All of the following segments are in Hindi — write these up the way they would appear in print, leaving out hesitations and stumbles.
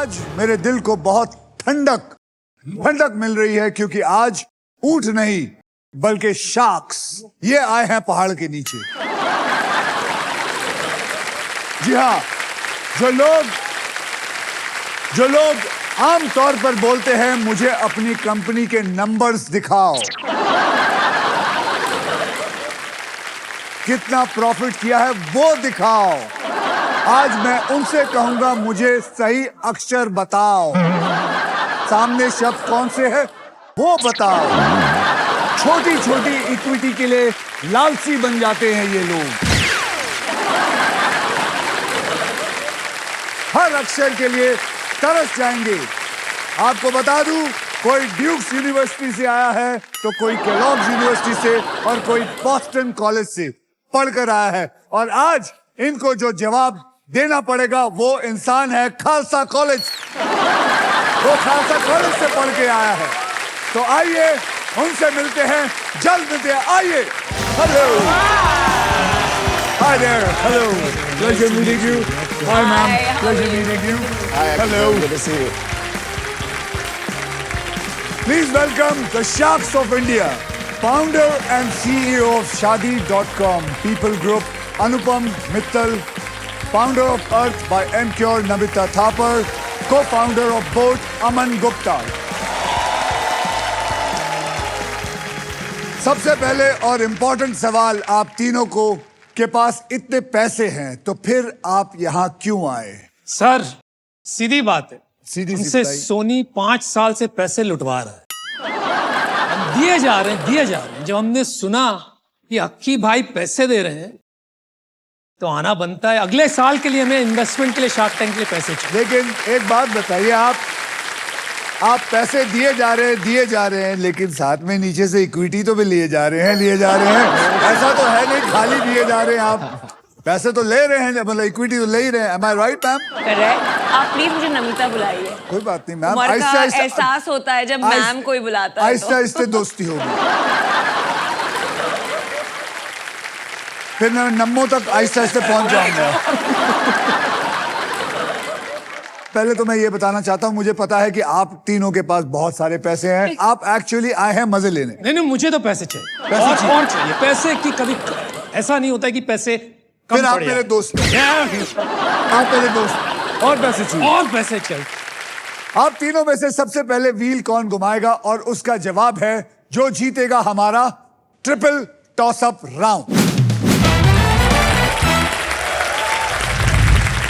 आज मेरे दिल को बहुत ठंडक मिल रही है क्योंकि आज ऊंट नहीं बल्कि शार्क्स ये आए हैं पहाड़ के नीचे। जी हाँ, जो लोग आमतौर पर बोलते हैं मुझे अपनी कंपनी के नंबर्स दिखाओ, कितना प्रॉफिट किया है वो दिखाओ, आज मैं उनसे कहूंगा मुझे सही अक्षर बताओ, सामने शब्द कौन से है वो बताओ। छोटी छोटी इक्विटी के लिए लालची बन जाते हैं ये लोग, हर अक्षर के लिए तरस जाएंगे। आपको बता दूं, कोई ड्यूक्स यूनिवर्सिटी से आया है तो कोई केलॉग्स यूनिवर्सिटी से और कोई बॉस्टन कॉलेज से पढ़कर आया है, और आज इनको जो जवाब देना पड़ेगा वो इंसान है खालसा कॉलेज। वो खालसा कॉलेज से पढ़ के आया है, तो आइए उनसे मिलते हैं, जल्द मिलते हैं। आइए। Hello, hi there, hello, pleasure meeting you. Hi ma'am, pleasure meeting you. Hello, good to see you. Please welcome the sharks of India, founder and CEO of Shaadi.com people group, Anupam Mittal, founder of Earth by Emcure, Namita Thapar, co-founder of Boat, Aman Gupta। सबसे पहले और इम्पोर्टेंट सवाल, आप तीनों को के पास इतने पैसे हैं तो फिर आप यहाँ क्यों आए? सर सीधी बात है, सीधी हमसे सोनी 5 साल से पैसे लुटवा रहा है, हम दिए जा रहे हैं। जब हमने सुना कि अक्की भाई पैसे दे रहे हैं तो आना बनता है। अगले साल के लिए हमें इन्वेस्टमेंट के लिए, शार्क टैंक के लिए पैसे चाहिए। लेकिन एक बात बताइए, आप पैसे दिए जा रहे हैं लेकिन साथ में नीचे से इक्विटी तो भी लिए जा रहे हैं। ऐसा तो है नहीं खाली दिए जा रहे हैं, आप पैसे तो ले रहे हैं, मतलब इक्विटी तो ले ही रहे हैं। Am I right, ma'am? Correct. आप प्लीज मुझे नमिता बुलाइए। कोई बात नहीं मैम, उम्र का एहसास होता है जब मैम कोई बुलाता है। आहिस्ता आहिस्ता दोस्ती होगी, फिर मैं नम्मो तक आहिस्ता आहिस्ता पहुंच जाऊंगा। पहले तो मैं ये बताना चाहता हूँ, मुझे पता है कि आप तीनों के पास बहुत सारे पैसे हैं, आप एक्चुअली आए हैं मजे लेने। नहीं, मुझे तो पैसे चाहिए, और चाहिए। पैसे की कभी ऐसा नहीं होता है कि पैसे कम फिर आप पड़े मेरे दोस्त आप मेरे दोस्त, और पैसे चाहिए। आप तीनों में से सबसे पहले व्हील कौन घुमाएगा, और उसका जवाब है जो जीतेगा हमारा triple toss up round.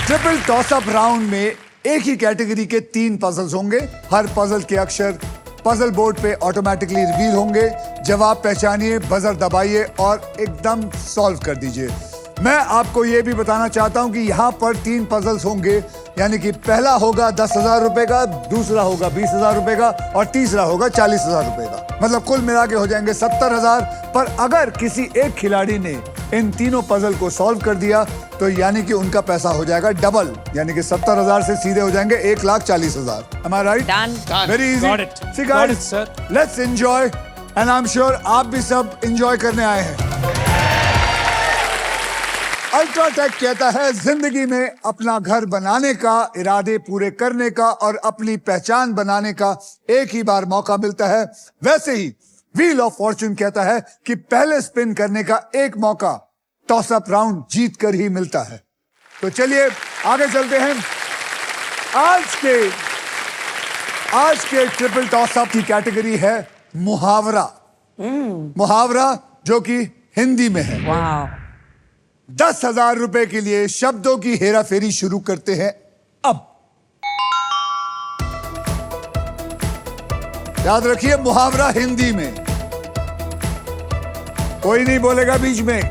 Triple toss up round में एक ही कैटेगरी के 3 पजल्स होंगे, हर पजल के अक्षर पजल बोर्ड पे ऑटोमेटिकली रिवील होंगे। जवाब पहचानिए, बजर दबाइए और एकदम सॉल्व कर दीजिए। मैं आपको यह भी बताना चाहता हूं कि यहां पर 3 पजल्स होंगे, यानी कि पहला होगा 10,000 रुपए का, दूसरा होगा 20,000 रुपए का और तीसरा होगा 40,000 रुपए का, मतलब कुल मिला के हो जाएंगे 70,000। पर अगर किसी एक खिलाड़ी ने इन तीनों पजल को सॉल्व कर दिया तो यानी कि उनका पैसा हो जाएगा डबल, यानी कि 70,000 से सीधे हो जाएंगे 1,40,000। Am I right? Done. Very easy. Got it. See guys, Got it, sir. let's enjoy and I'm sure आप भी सब enjoy करने आए हैं। अल्ट्राटेक कहता है जिंदगी में अपना घर बनाने का, इरादे पूरे करने का और अपनी पहचान बनाने का एक ही बार मौका मिलता है। वैसे ही व्हील ऑफ फॉर्चून कहता है कि पहले स्पिन करने का एक मौका टॉस अप राउंड जीत कर ही मिलता है। तो चलिए आगे चलते हैं। आज के ट्रिपल टॉस अप की कैटेगरी है मुहावरा। मुहावरा जो कि हिंदी में है। वाह। 10,000 रुपए के लिए शब्दों की हेराफेरी शुरू करते हैं अब। याद रखिए, मुहावरा हिंदी में, कोई नहीं बोलेगा बीच में।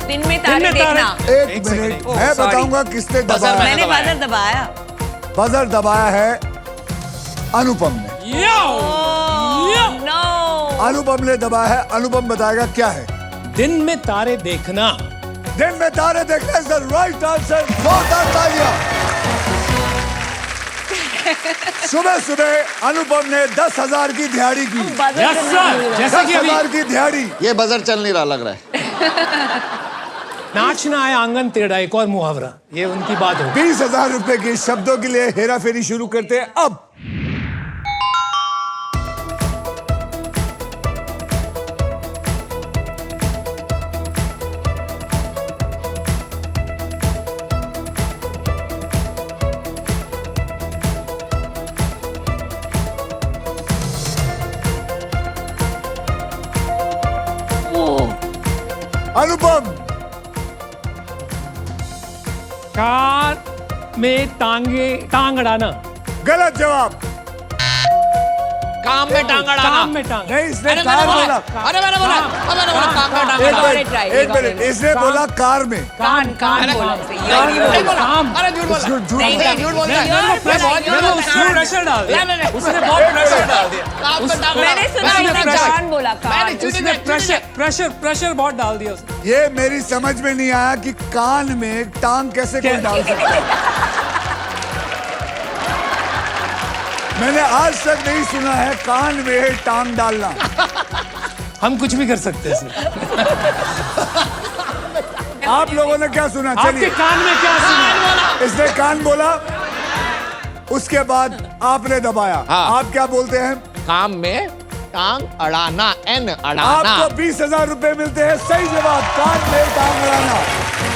दिन में तारे देखना। एक मिनट, मैं बताऊंगा किसने दबाया। मैंने बजर दबाया। बजर दबाया है अनुपम ने। नो। अनुपम ने दबाया है। अनुपम बताएगा क्या है। दिन में तारे देखना। दिन में तारे देखना इज द राइट आंसर। बहुत तालियां। सुबह सुबह अनुपम ने 10,000 की दिहाड़ी की। यस सर, जैसे कि अभी 10,000 की दिहाड़ी। ये बजर चल नहीं रहा लग रहा है। नाचना है आंगन टेढ़ा, एक और मुहावरा, ये उनकी बात हो। 20,000 रुपए के शब्दों के लिए हेरा फेरी शुरू करते हैं अब। अनुपम, कार में टांग अड़ाना। गलत जवाब। काम में टांग अड़ाना। काम में टांग। नहीं, इसने कार बोला। अरे मैंने बोला काम में टांग एक अड़ाना। मिनट, एक मिनट, इसने बोला कार में। कान बोला इसे, ये नहीं नहीं बोला। बोला। अरे झूठ बोला। झूठ नहीं, बोला। झूठ बोलता है। नहीं, मैं बहुत झूठ बोलता उसने हूँ। प्रेशर डाल दिया, नहीं, नहीं, उसने बहुत प्रेशर डाल दिया। काम में टांग मैंने सुना मैंने उसने pressure- कान बोला, कान। उसने प्रेशर बहुत डाल दिया उसने। ये मेरी समझ में नहीं आया कि कान में टांग कैसे कोई डाल सकता है। मैंने आज तक नहीं सुना है कान में टांग डालना। हम कुछ भी कर सकते हैं इसमें। आप लोगों ने क्या सुना? आपके चलिए, कान में क्या सुना? इसने कान बोला, उसके बाद आपने दबाया। हाँ। आप क्या बोलते हैं? काम में टांग अड़ाना, एन अड़ाना। आपको 20,000 रुपए मिलते हैं। सही जवाब, कान में टांग अड़ाना।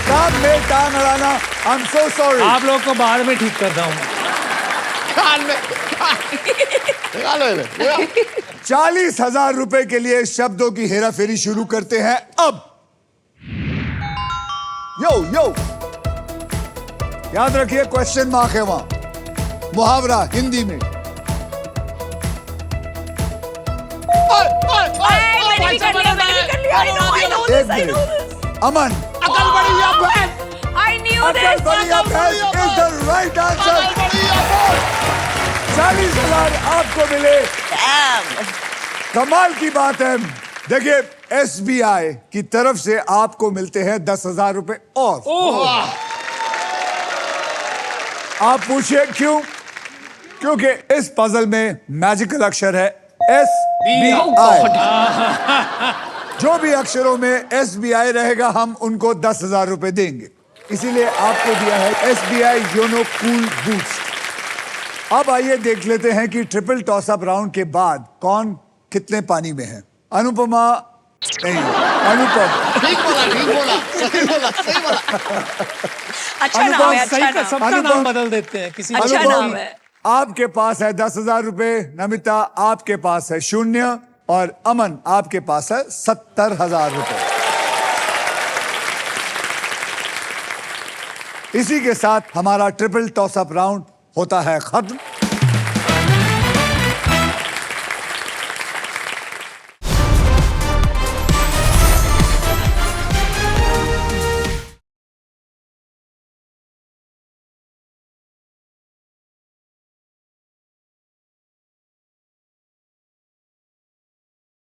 कान में टांग अड़ाना। I am so sorry. आप लोग को बाद में ठीक करता हूँ। कान में निकालो इधर। 40,000 रुपए के लिए शब्दों की हेरा फेरी शुरू करते हैं अब। यो यो, याद रखिए क्वेश्चन मार्क है वहां। मुहावरा हिंदी में। मैंने भी कर लिया। I know एक this, I know मिनट, अमन, अकल बड़ी या बहन। this. I knew अकल this. बढ़िया भैंस इज द राइट आंसर। 40,000 आपको मिले। कमाल की बात है। देखिए, SBI की तरफ से आपको मिलते हैं 10,000 रुपए और। आप पूछिए क्यों? क्योंकि इस पजल में मैजिकल अक्षर है SBI। जो भी अक्षरों में SBI रहेगा हम उनको 10,000 रुपए देंगे। इसीलिए आपको दिया है SBI योनो कूल बूस्ट। अब आइए देख लेते हैं कि ट्रिपल टॉस अप राउंड के बाद कौन कितने पानी में है। अनुपमा नहीं, अनुपम। ठीक बोला, सही बोला, सही बोला। अच्छा नाम है, अच्छा सही का नाम। सबका अनुपम- नाम बदल देते हैं किसी अच्छा अनुपम, नाम है। आपके पास है 10,000 रुपए। नमिता, आपके पास है 0 और अमन, आपके पास है 70,000 रुपए। इसी के साथ हमारा ट्रिपल टॉस अप राउंड होता है खत्म।